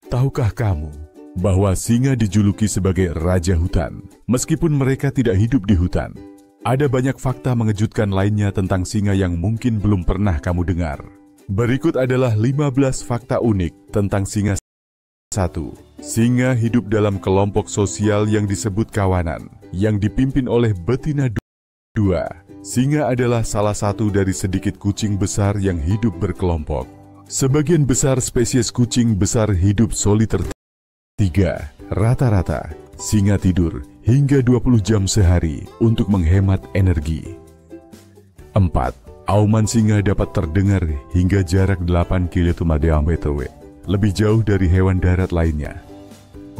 Tahukah kamu bahwa singa dijuluki sebagai raja hutan, meskipun mereka tidak hidup di hutan? Ada banyak fakta mengejutkan lainnya tentang singa yang mungkin belum pernah kamu dengar. Berikut adalah 15 fakta unik tentang singa. 1. Singa hidup dalam kelompok sosial yang disebut kawanan, yang dipimpin oleh betina. 2. Singa adalah salah satu dari sedikit kucing besar yang hidup berkelompok. Sebagian besar spesies kucing besar hidup soliter. 3. Rata-rata, singa tidur hingga 20 jam sehari untuk menghemat energi. 4. Auman singa dapat terdengar hingga jarak 8 km, lebih jauh dari hewan darat lainnya.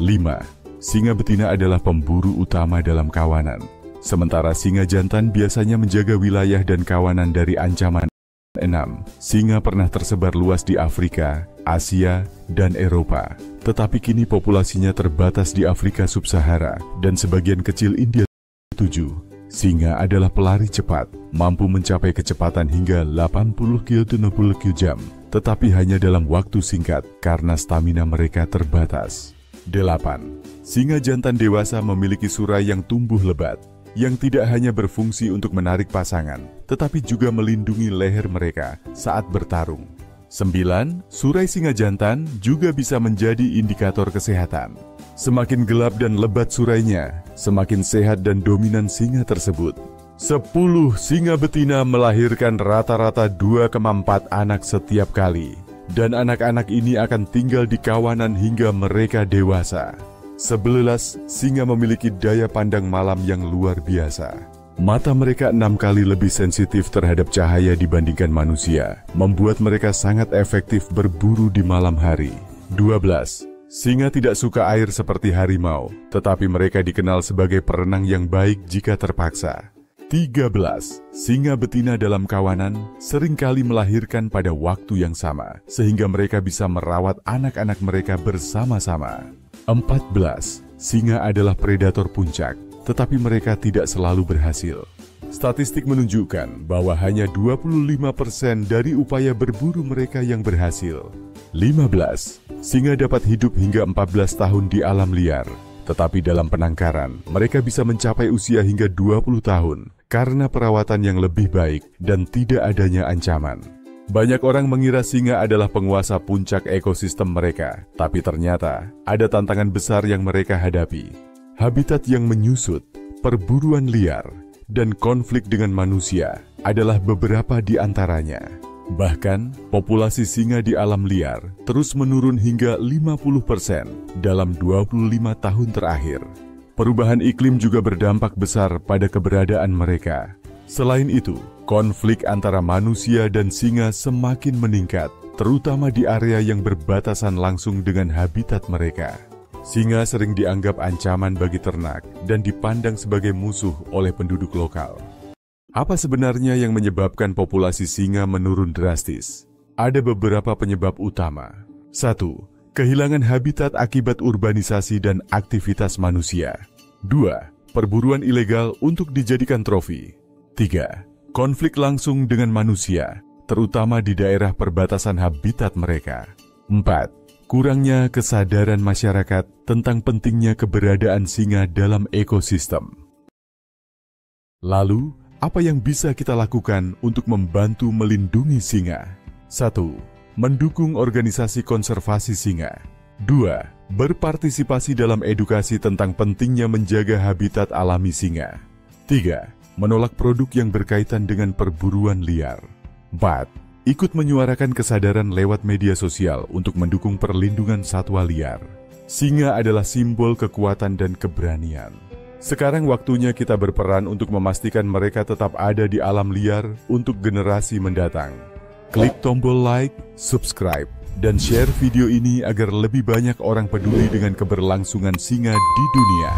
5. Singa betina adalah pemburu utama dalam kawanan, sementara singa jantan biasanya menjaga wilayah dan kawanan dari ancaman. 6. Singa pernah tersebar luas di Afrika, Asia, dan Eropa, tetapi kini populasinya terbatas di Afrika Sub-Sahara dan sebagian kecil India. 7. Singa adalah pelari cepat, mampu mencapai kecepatan hingga 80 km/jam, tetapi hanya dalam waktu singkat karena stamina mereka terbatas. 8. Singa jantan dewasa memiliki surai yang tumbuh lebat, yang tidak hanya berfungsi untuk menarik pasangan, tetapi juga melindungi leher mereka saat bertarung. 9. Surai singa jantan juga bisa menjadi indikator kesehatan. Semakin gelap dan lebat surainya, semakin sehat dan dominan singa tersebut. 10. Singa betina melahirkan rata-rata 2,4 anak setiap kali, dan anak-anak ini akan tinggal di kawanan hingga mereka dewasa. 11. Singa memiliki daya pandang malam yang luar biasa. Mata mereka 6 kali lebih sensitif terhadap cahaya dibandingkan manusia, membuat mereka sangat efektif berburu di malam hari. 12. Singa tidak suka air seperti harimau, tetapi mereka dikenal sebagai perenang yang baik jika terpaksa. 13. Singa betina dalam kawanan seringkali melahirkan pada waktu yang sama, sehingga mereka bisa merawat anak-anak mereka bersama-sama. 14. Singa adalah predator puncak, tetapi mereka tidak selalu berhasil. Statistik menunjukkan bahwa hanya 25% dari upaya berburu mereka yang berhasil. 15. Singa dapat hidup hingga 14 tahun di alam liar, tetapi dalam penangkaran, mereka bisa mencapai usia hingga 20 tahun karena perawatan yang lebih baik dan tidak adanya ancaman. Banyak orang mengira singa adalah penguasa puncak ekosistem mereka, tapi ternyata ada tantangan besar yang mereka hadapi. Habitat yang menyusut, perburuan liar, dan konflik dengan manusia adalah beberapa di antaranya. Bahkan, populasi singa di alam liar terus menurun hingga 50% dalam 25 tahun terakhir. Perubahan iklim juga berdampak besar pada keberadaan mereka. Selain itu, konflik antara manusia dan singa semakin meningkat, terutama di area yang berbatasan langsung dengan habitat mereka. Singa sering dianggap ancaman bagi ternak dan dipandang sebagai musuh oleh penduduk lokal. Apa sebenarnya yang menyebabkan populasi singa menurun drastis? Ada beberapa penyebab utama. 1. Kehilangan habitat akibat urbanisasi dan aktivitas manusia. 2. Perburuan ilegal untuk dijadikan trofi. 3. Konflik langsung dengan manusia, terutama di daerah perbatasan habitat mereka. 4. Kurangnya kesadaran masyarakat tentang pentingnya keberadaan singa dalam ekosistem. Lalu, apa yang bisa kita lakukan untuk membantu melindungi singa? 1. Mendukung organisasi konservasi singa. 2. Berpartisipasi dalam edukasi tentang pentingnya menjaga habitat alami singa. 3. Menolak produk yang berkaitan dengan perburuan liar. 4. Ikut menyuarakan kesadaran lewat media sosial untuk mendukung perlindungan satwa liar. Singa adalah simbol kekuatan dan keberanian. Sekarang waktunya kita berperan untuk memastikan mereka tetap ada di alam liar untuk generasi mendatang. Klik tombol like, subscribe, dan share video ini agar lebih banyak orang peduli dengan keberlangsungan singa di dunia.